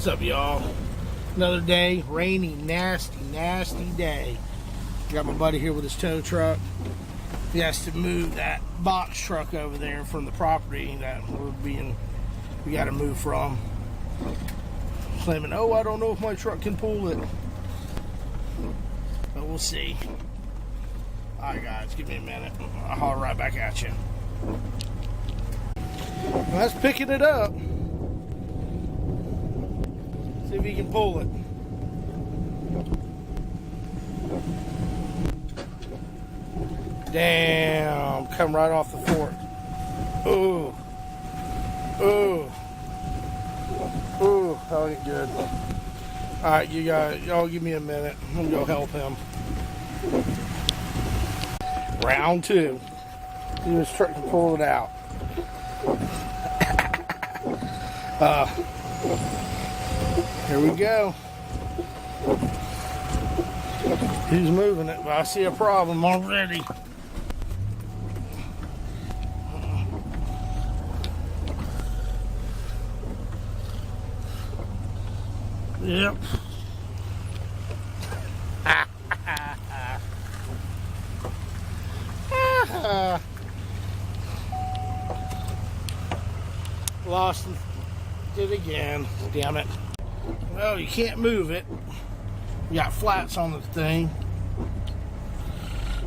What's up, y'all? Another day, rainy, nasty day. Got my buddy here with his tow truck. He has to move that box truck over there from the property that we got to move from. Claiming, oh, I don't know if my truck can pull it, but we'll see. All right, guys, give me a minute. I'll holler right back at you. Well, that's picking it up. See if he can pull it. Damn, come right off the fork. Ooh. Ooh. Ooh, that ain't good. Alright, y'all give me a minute. I'm gonna go help him. Round two. He was trying to pull it out. Here we go. He's moving it, but I see a problem already. Yep. Lost it again. Damn it. Well, you can't move it. You got flats on the thing.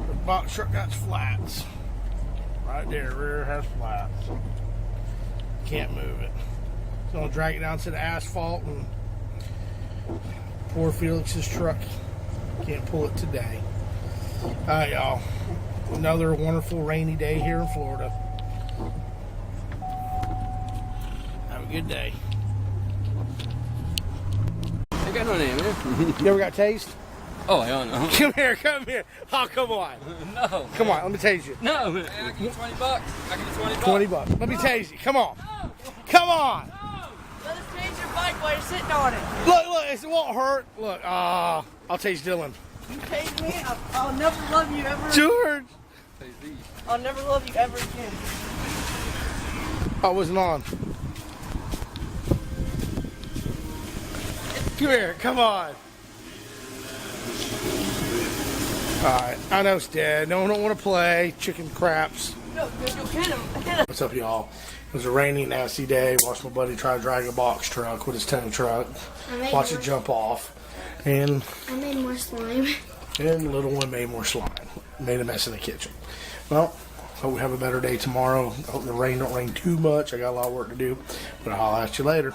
The box truck got flats. Right there, rear has flats. Can't move it. So I'm gonna drag it down to the asphalt, and poor Felix's truck can't pull it today. Alright, y'all. Another wonderful rainy day here in Florida. Have a good day. I got no name, man. You ever got tased? Oh, I don't know. Come here. Oh, come on. No. Come on, let me tase you. No. I can get $20. I can get $20. 20 bucks. Let me tase you. Come on. No. Come on. No. Let us change your bike while you're sitting on it. Look, it won't hurt. Look, I'll tase Dylan. You tase me, I'll never love you ever. George. I'll never love you ever again. I wasn't on. Come here, come on. Alright, I know it's dead. No one don't want to play. Chicken craps. No, you hit him. What's up, y'all? It was a rainy, nasty day. Watched my buddy try to drag a box truck with his tow truck. Watch it jump off. And I made more slime. And little one made more slime. Made a mess in the kitchen. Well, hope we have a better day tomorrow. I hope the rain don't rain too much. I got a lot of work to do. But I'll holler at you later.